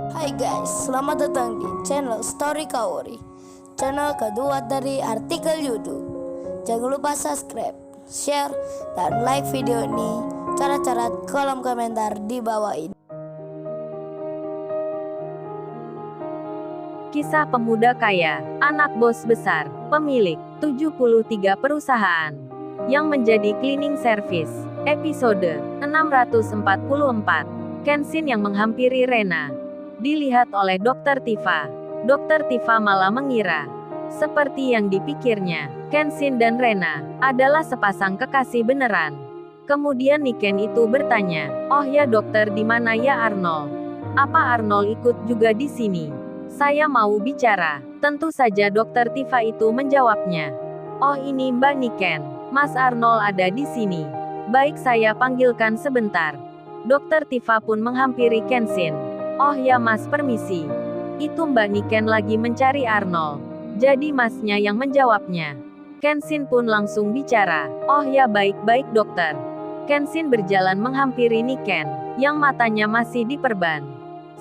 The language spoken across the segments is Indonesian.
Hai guys, selamat datang di channel Story Kaori, channel kedua dari artikel YouTube. Jangan lupa subscribe, share, dan like video ini. Cara-cara kolom komentar di bawah ini. Kisah pemuda kaya, anak bos besar, pemilik 73 perusahaan, yang menjadi cleaning service. Episode 644, Kenshin yang menghampiri Rena. Dilihat oleh Dr. Tifa. Dr. Tifa malah mengira, seperti yang dipikirnya, Kenshin dan Rena adalah sepasang kekasih beneran. Kemudian Niken itu bertanya, "Oh ya dokter, di mana ya Arnold? Apa Arnold ikut juga di sini? Saya mau bicara." Tentu saja Dr. Tifa itu menjawabnya. "Oh ini Mbak Niken, Mas Arnold ada di sini. Baik saya panggilkan sebentar." Dr. Tifa pun menghampiri Kenshin. "Oh ya Mas, permisi. Itu Mbak Niken lagi mencari Arnold." Jadi Masnya yang menjawabnya. Kenshin pun langsung bicara. "Oh ya baik-baik dokter." Kenshin berjalan menghampiri Niken, yang matanya masih diperban.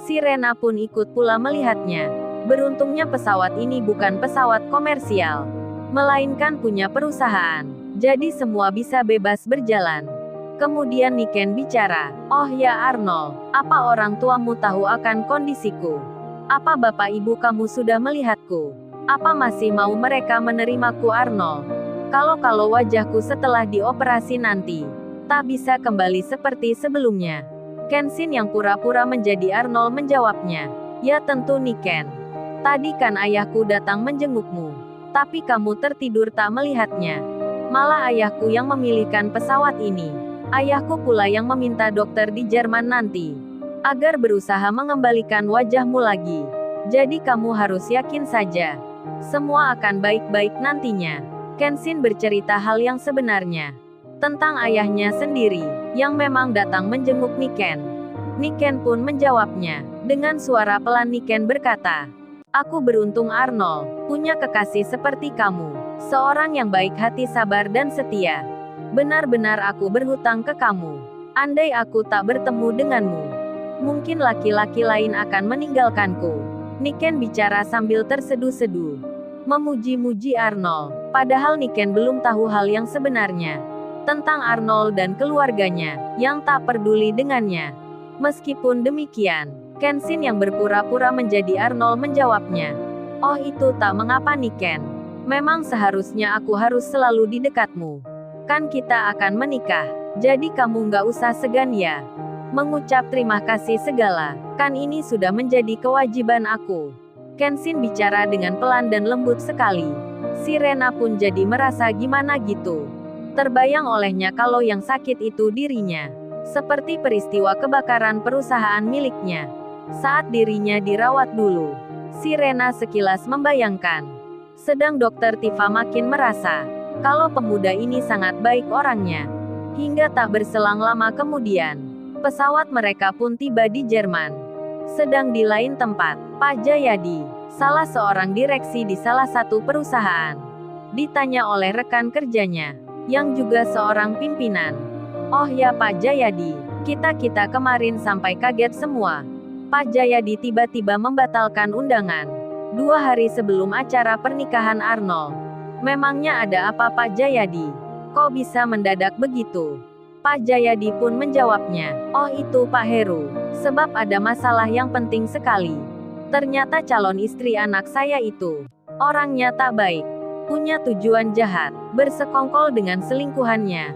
Si Rena pun ikut pula melihatnya. Beruntungnya pesawat ini bukan pesawat komersial, melainkan punya perusahaan. Jadi semua bisa bebas berjalan. Kemudian Niken bicara, "Oh ya Arnold, apa orang tuamu tahu akan kondisiku? Apa bapak ibu kamu sudah melihatku? Apa masih mau mereka menerimaku Arnold? Kalau wajahku setelah dioperasi nanti tak bisa kembali seperti sebelumnya." Kenshin yang pura-pura menjadi Arnold menjawabnya, "Ya tentu Niken. Tadi kan ayahku datang menjengukmu. Tapi kamu tertidur tak melihatnya. Malah ayahku yang memilihkan pesawat ini. Ayahku pula yang meminta dokter di Jerman nanti, agar berusaha mengembalikan wajahmu lagi. Jadi kamu harus yakin saja. Semua akan baik-baik nantinya." Kenshin bercerita hal yang sebenarnya. Tentang ayahnya sendiri, yang memang datang menjenguk Niken. Niken pun menjawabnya. Dengan suara pelan Niken berkata, "Aku beruntung Arnold, punya kekasih seperti kamu. Seorang yang baik hati, sabar dan setia. Benar-benar aku berhutang ke kamu. Andai aku tak bertemu denganmu, mungkin laki-laki lain akan meninggalkanku." Niken bicara sambil terseduh-seduh, memuji-muji Arnold. Padahal Niken belum tahu hal yang sebenarnya tentang Arnold dan keluarganya, yang tak peduli dengannya. Meskipun demikian, Kenshin yang berpura-pura menjadi Arnold menjawabnya, "Oh itu tak mengapa Niken. Memang seharusnya aku harus selalu di dekatmu. Kan kita akan menikah, jadi kamu nggak usah segan ya mengucap terima kasih segala. Kan ini sudah menjadi kewajiban aku." Kenshin bicara dengan pelan dan lembut sekali. Si Rena pun jadi merasa gimana gitu. Terbayang olehnya kalau yang sakit itu dirinya. Seperti peristiwa kebakaran perusahaan miliknya. Saat dirinya dirawat dulu, si Rena sekilas membayangkan. Sedang Dr. Tifa makin merasa kalau pemuda ini sangat baik orangnya. Hingga tak berselang lama kemudian, pesawat mereka pun tiba di Jerman. Sedang di lain tempat, Pak Jayadi, salah seorang direksi di salah satu perusahaan, ditanya oleh rekan kerjanya, yang juga seorang pimpinan. "Oh ya Pak Jayadi, kita kemarin sampai kaget semua. Pak Jayadi tiba-tiba membatalkan undangan 2 hari sebelum acara pernikahan Arnold. Memangnya ada apa Pak Jayadi? Kok bisa mendadak begitu?" Pak Jayadi pun menjawabnya, "Oh itu Pak Heru, sebab ada masalah yang penting sekali. Ternyata calon istri anak saya itu orangnya tak baik, punya tujuan jahat, bersekongkol dengan selingkuhannya,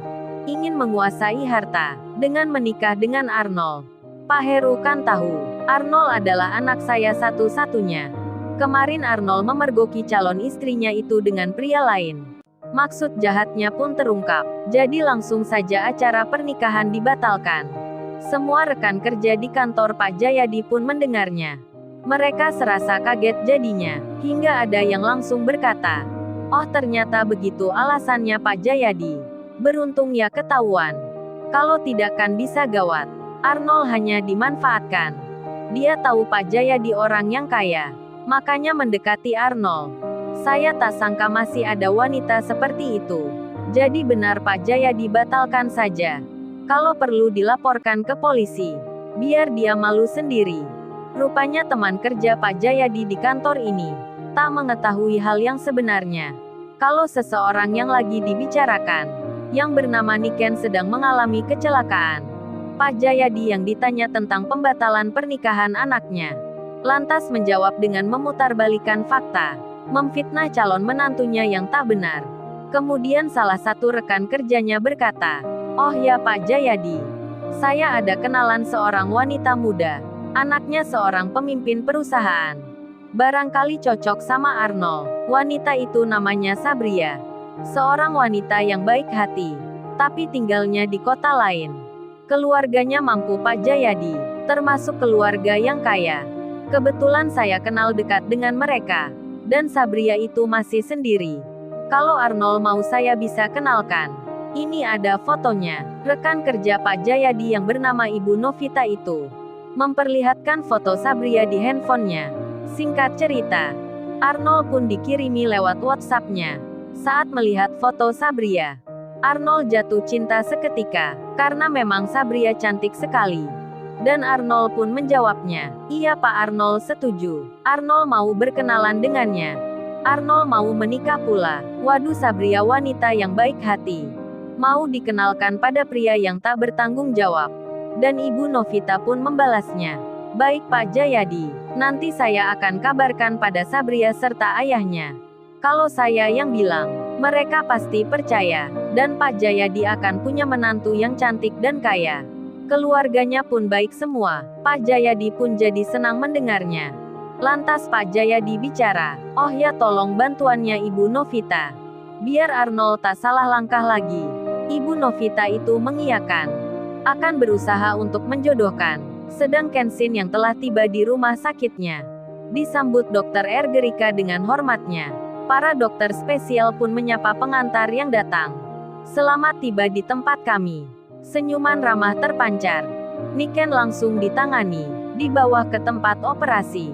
ingin menguasai harta dengan menikah dengan Arnold. Pak Heru kan tahu, Arnold adalah anak saya satu-satunya. Kemarin Arnold memergoki calon istrinya itu dengan pria lain. Maksud jahatnya pun terungkap, jadi langsung saja acara pernikahan dibatalkan." Semua rekan kerja di kantor Pak Jayadi pun mendengarnya. Mereka serasa kaget jadinya, hingga ada yang langsung berkata, "Oh ternyata begitu alasannya Pak Jayadi. Beruntung ya ketahuan. Kalau tidak kan bisa gawat. Arnold hanya dimanfaatkan. Dia tahu Pak Jayadi orang yang kaya, makanya mendekati Arnold. Saya tak sangka masih ada wanita seperti itu. Jadi benar Pak Jayadi, batalkan saja. Kalau perlu dilaporkan ke polisi, biar dia malu sendiri." Rupanya teman kerja Pak Jayadi di kantor ini tak mengetahui hal yang sebenarnya. Kalau seseorang yang lagi dibicarakan, yang bernama Niken sedang mengalami kecelakaan. Pak Jayadi yang ditanya tentang pembatalan pernikahan anaknya, lantas menjawab dengan memutarbalikkan fakta, memfitnah calon menantunya yang tak benar. Kemudian salah satu rekan kerjanya berkata, "Oh ya Pak Jayadi, saya ada kenalan seorang wanita muda. Anaknya seorang pemimpin perusahaan. Barangkali cocok sama Arnold." Wanita itu namanya Sabria. Seorang wanita yang baik hati, tapi tinggalnya di kota lain. Keluarganya mampu Pak Jayadi, termasuk keluarga yang kaya. Kebetulan saya kenal dekat dengan mereka, dan Sabria itu masih sendiri. Kalau Arnold mau saya bisa kenalkan. Ini ada fotonya. Rekan kerja Pak Jayadi yang bernama Ibu Novita itu memperlihatkan foto Sabria di handphonenya. Singkat cerita, Arnold pun dikirimi lewat WhatsApp-nya. Saat melihat foto Sabria, Arnold jatuh cinta seketika, karena memang Sabria cantik sekali. Dan Arnold pun menjawabnya, "Iya Pak Arnold setuju. Arnold mau berkenalan dengannya. Arnold mau menikah pula." Waduh, Sabria wanita yang baik hati. Mau dikenalkan pada pria yang tak bertanggung jawab. Dan Ibu Novita pun membalasnya, "Baik Pak Jayadi, nanti saya akan kabarkan pada Sabria serta ayahnya. Kalau saya yang bilang, mereka pasti percaya, dan Pak Jayadi akan punya menantu yang cantik dan kaya." Keluarganya pun baik semua. Pak Jayadi pun jadi senang mendengarnya. Lantas Pak Jayadi bicara, "Oh ya, tolong bantuannya Ibu Novita. Biar Arnold tak salah langkah lagi." Ibu Novita itu mengiyakan. Akan berusaha untuk menjodohkan. Sedang Kenshin yang telah tiba di rumah sakitnya disambut Dr. Ergerika dengan hormatnya. Para dokter spesial pun menyapa pengantar yang datang. "Selamat tiba di tempat kami." Senyuman ramah terpancar. Niken langsung ditangani, dibawa ke tempat operasi.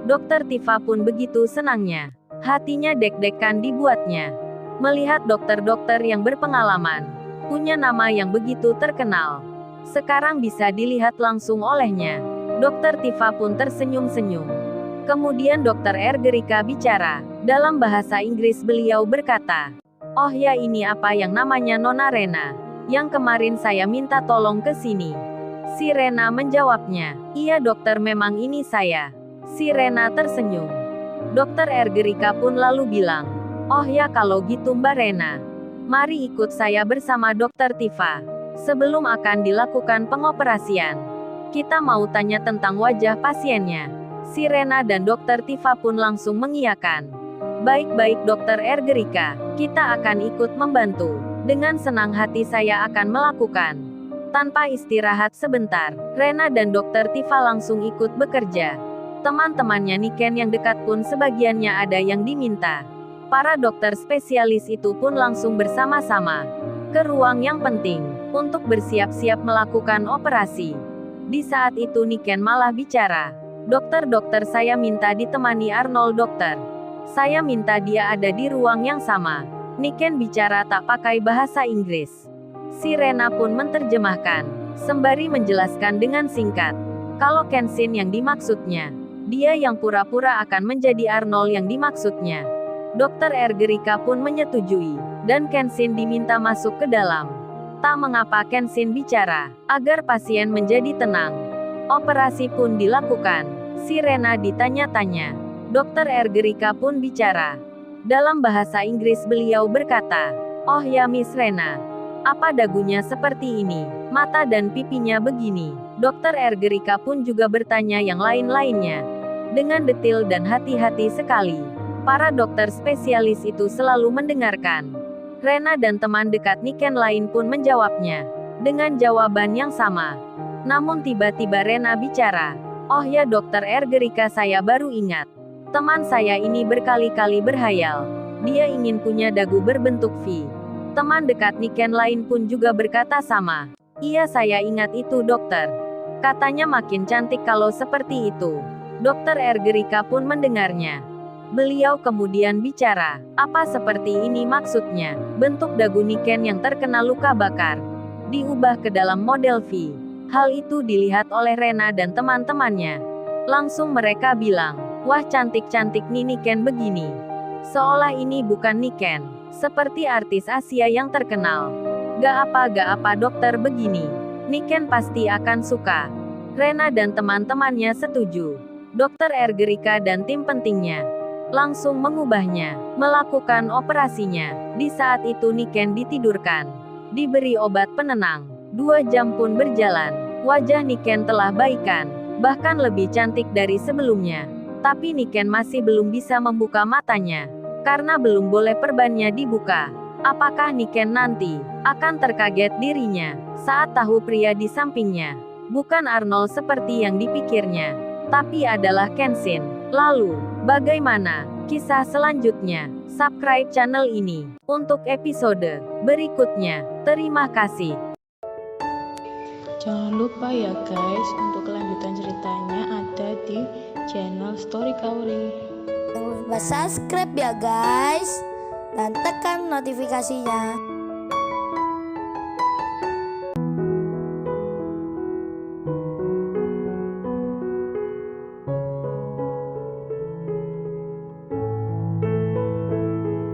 Dokter Tifa pun begitu senangnya. Hatinya deg-degan dibuatnya. Melihat dokter-dokter yang berpengalaman, punya nama yang begitu terkenal, sekarang bisa dilihat langsung olehnya. Dokter Tifa pun tersenyum-senyum. Kemudian Dokter Ergerika bicara. Dalam bahasa Inggris beliau berkata, "Oh ya, ini apa yang namanya Nona Rena, yang kemarin saya minta tolong ke sini." Si Rena menjawabnya, "Iya dokter, memang ini saya." Si Rena tersenyum. Dokter Ergerika pun lalu bilang, "Oh ya, kalau gitu Mbak Rena, mari ikut saya bersama Dokter Tifa. Sebelum akan dilakukan pengoperasian, kita mau tanya tentang wajah pasiennya." Si Rena dan Dokter Tifa pun langsung mengiyakan. "Baik-baik Dokter Ergerika, kita akan ikut membantu. Dengan senang hati saya akan melakukan." Tanpa istirahat sebentar, Rena dan Dokter Tifa langsung ikut bekerja. Teman-temannya Niken yang dekat pun sebagiannya ada yang diminta. Para dokter spesialis itu pun langsung bersama-sama ke ruang yang penting untuk bersiap-siap melakukan operasi. Di saat itu Niken malah bicara, "Dokter, saya minta ditemani Arnold dokter. Saya minta dia ada di ruang yang sama." Niken bicara tak pakai bahasa Inggris. Si Rena pun menerjemahkan, sembari menjelaskan dengan singkat. Kalau Kenshin yang dimaksudnya, dia yang pura-pura akan menjadi Arnold yang dimaksudnya. Dokter Ergerika pun menyetujui, dan Kenshin diminta masuk ke dalam. Tak mengapa Kenshin bicara, agar pasien menjadi tenang. Operasi pun dilakukan. Si Rena ditanya-tanya. Dokter Ergerika pun bicara. Dalam bahasa Inggris beliau berkata, "Oh ya Miss Rena, apa dagunya seperti ini, mata dan pipinya begini?" Dokter Ergerika pun juga bertanya yang lain-lainnya. Dengan detil dan hati-hati sekali. Para dokter spesialis itu selalu mendengarkan. Rena dan teman dekat Niken lain pun menjawabnya dengan jawaban yang sama. Namun tiba-tiba Rena bicara, "Oh ya Dokter Ergerika, saya baru ingat. Teman saya ini berkali-kali berhayal. Dia ingin punya dagu berbentuk V." Teman dekat Niken lain pun juga berkata sama. "Iya, saya ingat itu dokter. Katanya makin cantik kalau seperti itu." Dokter Ergerika pun mendengarnya. Beliau kemudian bicara, "Apa seperti ini maksudnya?" Bentuk dagu Niken yang terkena luka bakar diubah ke dalam model V. Hal itu dilihat oleh Rena dan teman-temannya. Langsung mereka bilang, "Wah, cantik-cantik nih Niken begini." Seolah ini bukan Niken, seperti artis Asia yang terkenal. Gak apa dokter begini. Niken pasti akan suka. Rena dan teman-temannya setuju. Dokter Ergerika dan tim pentingnya langsung mengubahnya, melakukan operasinya. Di saat itu Niken ditidurkan, diberi obat penenang. 2 jam pun berjalan. Wajah Niken telah baikan, bahkan lebih cantik dari sebelumnya. Tapi Niken masih belum bisa membuka matanya, karena belum boleh perbannya dibuka. Apakah Niken nanti akan terkaget dirinya saat tahu pria di sampingnya bukan Arnold seperti yang dipikirnya, tapi adalah Kenshin. Lalu, bagaimana kisah selanjutnya? Subscribe channel ini untuk episode berikutnya. Terima kasih. Jangan lupa ya guys, untuk kelanjutan ceritanya ada di channel Story Kaori. Jangan lupa subscribe ya guys, dan tekan notifikasinya.